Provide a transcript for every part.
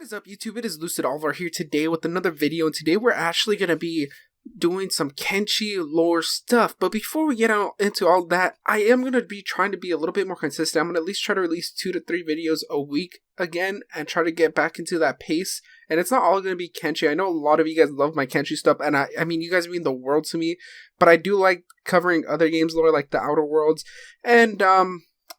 What is up, YouTube? It is Lucid Alvar here today with another video, and today we're actually going to be doing some Kenshi lore stuff. But before we get out into all that, I am going to be trying to be a little bit more consistent. I'm going to at least try to release 2 to 3 videos a week again and try to get back into that pace. And it's not all going to be Kenshi. I know a lot of you guys love my Kenshi stuff, and I mean, you guys mean the world to me, but I do like covering other games lore like the Outer Worlds and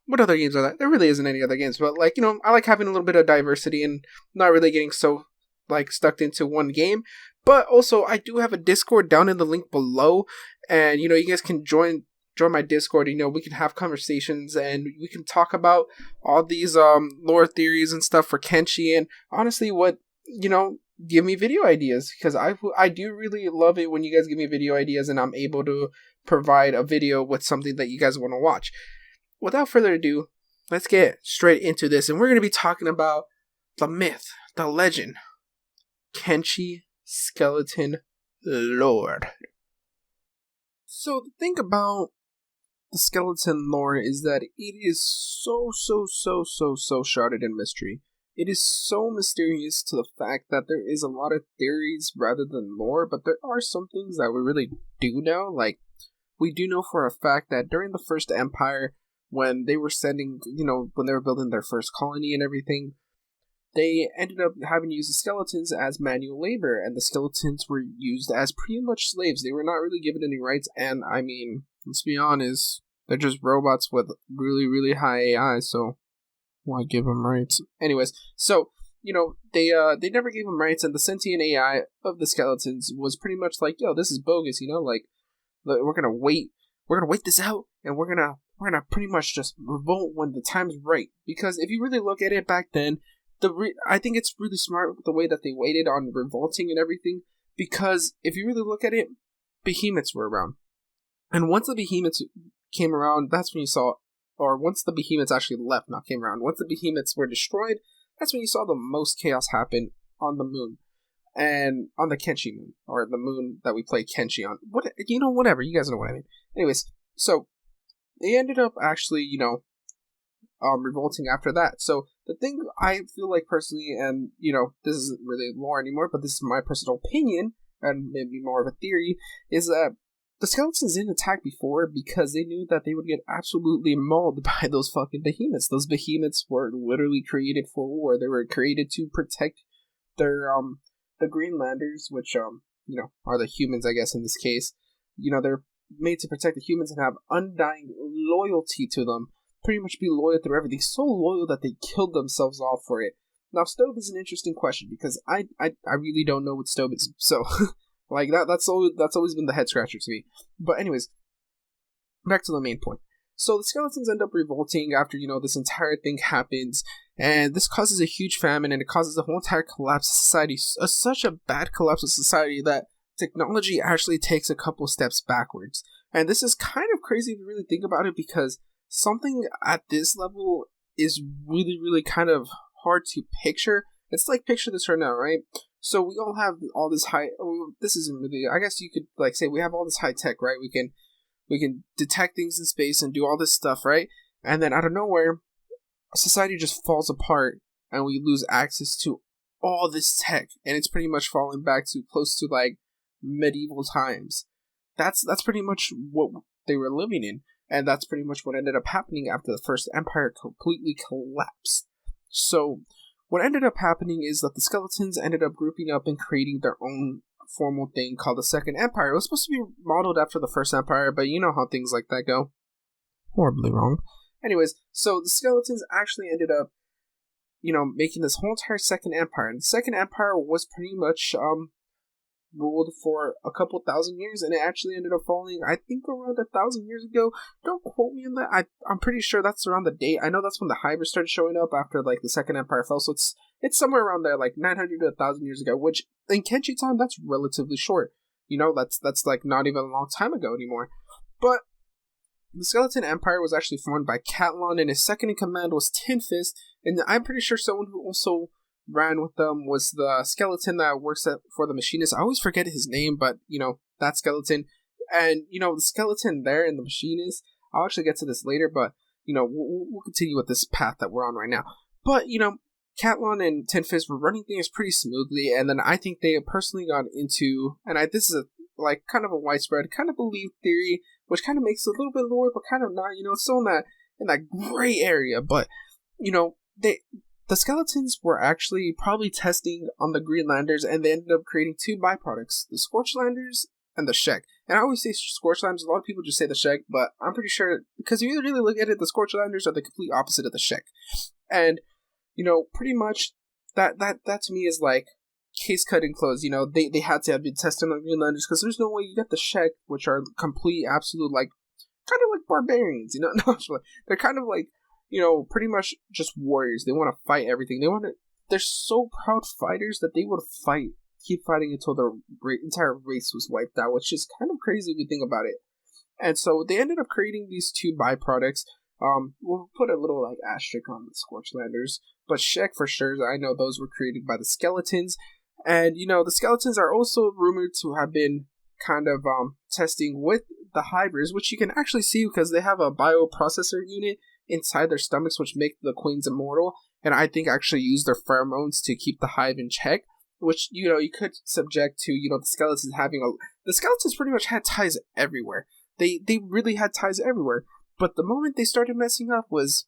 what other games are there? There really isn't any other games, but like, I like having a little bit of diversity and not really getting so like stuck into one game. But also, I do have a Discord down in the link below, and you guys can join my Discord. We can have conversations and we can talk about all these lore theories and stuff for Kenshi, and honestly, give me video ideas, because I do really love it when you guys give me video ideas and I'm able to provide a video with something that you guys want to watch. Without further ado, let's get straight into this, and we're going to be talking about the myth, the legend, Kenshi skeleton lore. So the thing about the skeleton lore is that it is so shrouded in mystery. It is so mysterious to the fact that there is a lot of theories rather than lore, but there are some things that we really do know. Like, we do know for a fact that during the First Empire, when they were when they were building their first colony and everything, they ended up having to use the skeletons as manual labor, and the skeletons were used as pretty much slaves. They were not really given any rights, and I mean, let's be honest, they're just robots with really high AI, so why give them rights? Anyways, so, they never gave them rights, and the sentient AI of the skeletons was pretty much like, yo, this is bogus, like, we're gonna wait this out, and we're gonna pretty much just revolt when the time's right. Because if you really look at it back then, I think it's really smart the way that they waited on revolting and everything. Because if you really look at it, behemoths were around, and once the behemoths came around, that's when you saw, or once the behemoths actually left, not came around. Once the behemoths were destroyed, that's when you saw the most chaos happen on the moon. And on the Kenshi moon, or the moon that we play Kenshi on. Whatever, you guys know what I mean. Anyways, so they ended up actually, revolting after that. So the thing I feel like personally, and, this isn't really lore anymore, but this is my personal opinion, and maybe more of a theory, is that the skeletons didn't attack before because they knew that they would get absolutely mauled by those fucking behemoths. Those behemoths were literally created for war. They were created to protect their, the Greenlanders, which, are the humans, I guess, in this case. They're made to protect the humans and have undying loyalty to them. Pretty much be loyal through everything. So loyal that they killed themselves off for it. Now, stove is an interesting question, because I really don't know what stove is. So, like, that's always been the head scratcher to me. But anyways, back to the main point. So the skeletons end up revolting after, this entire thing happens, and this causes a huge famine, and it causes the whole entire collapse of society. Such a bad collapse of society that technology actually takes a couple steps backwards. And this is kind of crazy if you really think about it, because something at this level is really kind of hard to picture. It's like, picture this right now, right? So we all have all this this isn't really, I guess you could like say we have all this high tech, right? We can detect things in space and do all this stuff, right? And then out of nowhere, society just falls apart and we lose access to all this tech, and it's pretty much falling back to close to like medieval times. That's pretty much what they were living in, and that's pretty much what ended up happening after the First Empire completely collapsed. So what ended up happening is that the skeletons ended up grouping up and creating their own formal thing called the Second Empire. It was supposed to be modeled after the First Empire, but you know how things like that go. Horribly wrong. Anyways, so the skeletons actually ended up, making this whole entire Second Empire. And the Second Empire was pretty much ruled for a couple thousand years, and it actually ended up falling, I think, around 1,000 years ago. Don't quote me on that. I'm pretty sure that's around the date. I know that's when the hybrids started showing up after like the Second Empire fell, so it's somewhere around there, like 900 to 1,000 years ago, which in Kenshi time, that's relatively short. That's like not even a long time ago anymore. But the Skeleton Empire was actually formed by Catlon, and his second in command was Tin Fist, and I'm pretty sure someone who also ran with them was the skeleton that works for the machinist. I always forget his name, but, that skeleton. And, the skeleton there and the machinist, I'll actually get to this later, but, we'll continue with this path that we're on right now. But, Catlon and Ten Fist were running things pretty smoothly, and then I think they personally got into, this is kind of a widespread kind of belief theory, which kind of makes it a little bit lower, but kind of not. It's still in that gray area. But the skeletons were actually probably testing on the Greenlanders, and they ended up creating two byproducts: the Scorchlanders and the Shek. And I always say Scorchlanders. A lot of people just say the Shek, but I'm pretty sure, because if you really look at it, the Scorchlanders are the complete opposite of the Shek. And pretty much that to me is like case cut and closed. They had to have been tested on Greenlanders, because there's no way you get the Shek, which are complete, absolute, like, kind of like barbarians, No, actually, they're kind of like, pretty much just warriors. They want to fight everything. They're so proud fighters that they would keep fighting until their entire race was wiped out, which is kind of crazy if you think about it. And so they ended up creating these two byproducts. We'll put a little like asterisk on the Scorchlanders, but Shek for sure, I know those were created by the skeletons. And the skeletons are also rumored to have been kind of testing with the hivers, which you can actually see because they have a bioprocessor unit inside their stomachs, which make the queens immortal, and I think actually use their pheromones to keep the hive in check, which you could subject to the skeletons the skeletons pretty much had ties everywhere. They really had ties everywhere. But the moment they started messing up was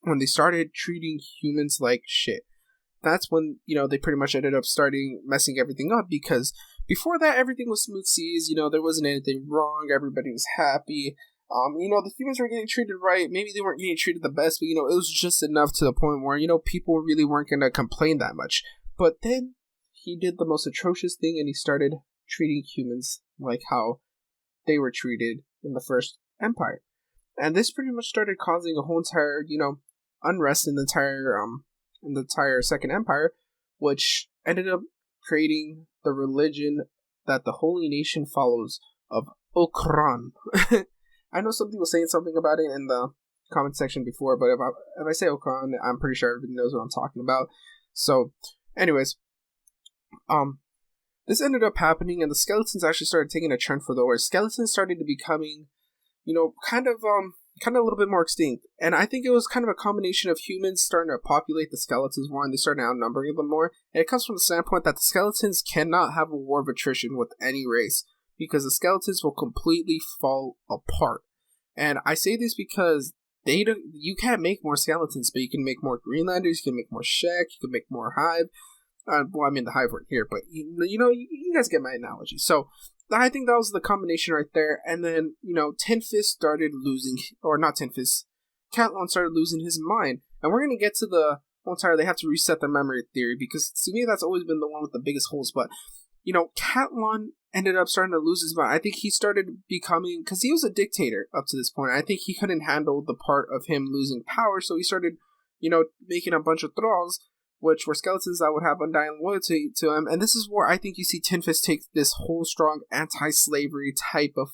when they started treating humans like shit. That's when, they pretty much ended up starting messing everything up, because before that, everything was smooth seas. There wasn't anything wrong. Everybody was happy. The humans were getting treated right. Maybe they weren't getting treated the best, but, it was just enough to the point where, people really weren't going to complain that much. But then he did the most atrocious thing, and he started treating humans like how they were treated in the First Empire. And this pretty much started causing a whole entire, unrest in the entire Second Empire, which ended up creating the religion that the Holy Nation follows of Okran. I know some people saying something about it in the comment section before, but if I say Okran, I'm pretty sure everybody knows what I'm talking about. So, anyways, this ended up happening, and the skeletons actually started taking a trend for the worse. Skeletons started to becoming kind of a little bit more extinct. And I think it was kind of a combination of humans starting to populate the skeletons more, and they started outnumbering them more. And it comes from the standpoint that the skeletons cannot have a war of attrition with any race, because the skeletons will completely fall apart. And I say this because you can't make more skeletons, but you can make more Greenlanders, you can make more Shek, you can make more Hive. The Hive weren't here, but you guys get my analogy. So I think that was the combination right there. And then, Ten Fist started losing, or not Ten Fist, Catlon started losing his mind. And we're going to get to the whole entire, they have to reset their memory theory, because to me that's always been the one with the biggest holes. But, Catlon ended up starting to lose his mind. I think he started becoming, because he was a dictator up to this point. I think he couldn't handle the part of him losing power, so he started, making a bunch of thralls, which were skeletons that would have undying loyalty to him. And this is where I think you see Ten Fist take this whole strong anti-slavery type of,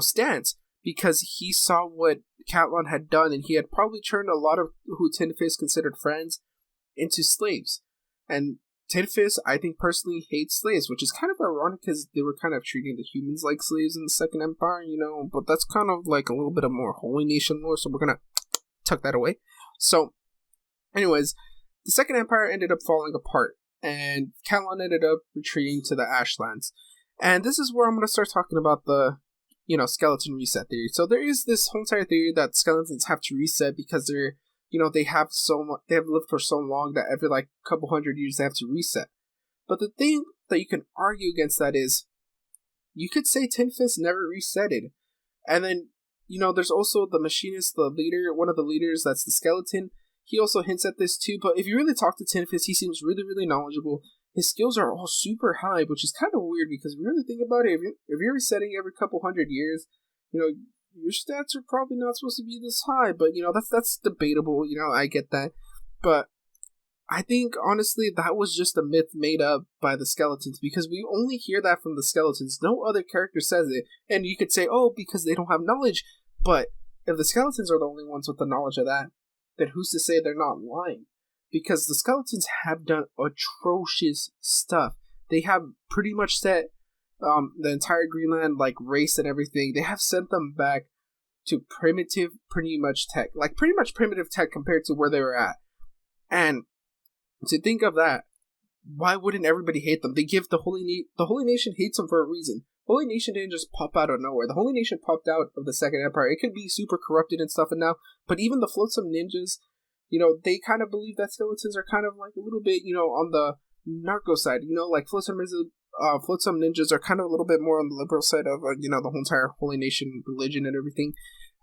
stance, because he saw what Catlon had done, and he had probably turned a lot of who Ten Fist considered friends into slaves. And Ten Fist, I think, personally hates slaves, which is kind of ironic, because they were kind of treating the humans like slaves in the Second Empire, but that's kind of like a little bit of more Holy Nation lore, so we're gonna tuck that away. So, anyways, the Second Empire ended up falling apart, and Catlon ended up retreating to the Ashlands. And this is where I'm going to start talking about the, skeleton reset theory. So there is this whole entire theory that skeletons have to reset because they're, they have lived for so long that every couple hundred years they have to reset. But the thing that you can argue against that is, you could say Ten Fist never resetted. And then, there's also the machinist, the leader, one of the leaders, that's the skeleton. He also hints at this too, but if you really talk to Ten Fist, he seems really, really knowledgeable. His skills are all super high, which is kind of weird, because if you really think about it, if you're resetting every couple hundred years, your stats are probably not supposed to be this high, but, that's debatable, I get that. But I think, honestly, that was just a myth made up by the skeletons, because we only hear that from the skeletons. No other character says it, and you could say, oh, because they don't have knowledge, but if the skeletons are the only ones with the knowledge of that, then who's to say they're not lying? Because the skeletons have done atrocious stuff. They have pretty much set the entire Greenland race and everything. They have sent them back to primitive, pretty much primitive tech compared to where they were at. And To think of that, why wouldn't everybody hate them? They give the Holy Nation hates them for a reason. Holy Nation didn't just pop out of nowhere. The Holy Nation popped out of the Second Empire. It could be super corrupted and stuff, and now, but even the Flotsam ninjas, they kind of believe that skeletons are kind of like a little bit, on the narco side. Like Flotsam ninjas are kind of a little bit more on the liberal side of, the whole entire Holy Nation religion and everything.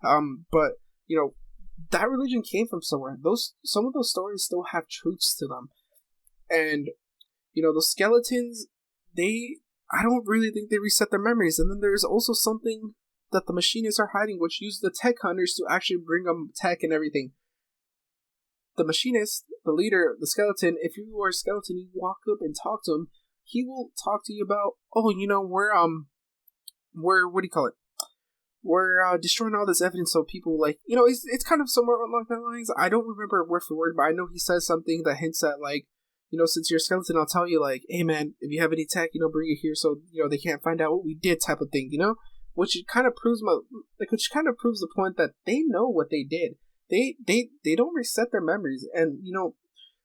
But that religion came from somewhere. Some of those stories still have truths to them, and the skeletons, I don't really think they reset their memories. And then there's also something that the machinists are hiding, which use the tech hunters to actually bring them tech and everything. The machinist, the leader, the skeleton, if you are a skeleton, you walk up and talk to him, he will talk to you about, what do you call it? We're destroying all this evidence so people it's kind of somewhere along that lines. I don't remember word for word, but I know he says something that hints at since you're a skeleton, I'll tell you hey man, if you have any tech, bring it here so they can't find out what we did, type of thing, which kind of proves the point that they know what they did. They don't reset their memories, and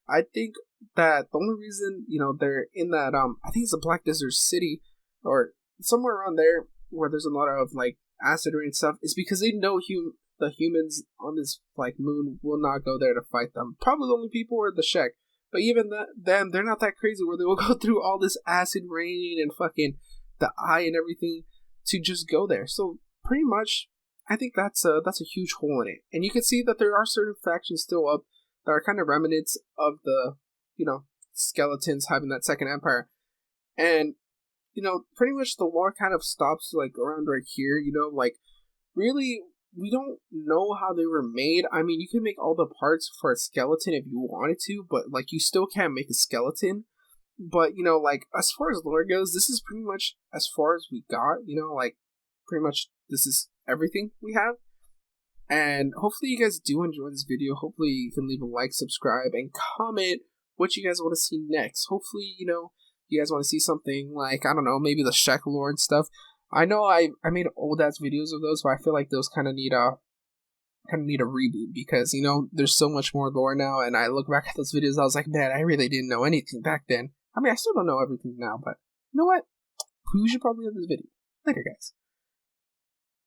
I think that the only reason they're in that I think it's a Black Desert City or somewhere around there where there's a lot of acid rain stuff is because they know the humans on this moon will not go there to fight them. Probably the only people are the Shek. But even them, they're not that crazy where they will go through all this acid rain and fucking the eye and everything to just go there. So pretty much, I think that's a huge hole in it. And you can see that there are certain factions still up that are kind of remnants of the, skeletons having that second empire. And, pretty much the lore kind of stops around right here, really, we don't know how they were made. I mean, you can make all the parts for a skeleton if you wanted to, but you still can't make a skeleton. But as far as lore goes, this is pretty much as far as we got. Pretty much this is everything we have. And hopefully you guys do enjoy this video. Hopefully you can leave a like, subscribe, and comment what you guys want to see next. Hopefully you guys want to see something I don't know, maybe the Shek lore and stuff. I know I made old ass videos of those, but I feel like those kind of need a reboot because there's so much more lore now. And I look back at those videos, I was like, man, I really didn't know anything back then. I mean, I still don't know everything now, but you know what? We should probably end this video later, guys.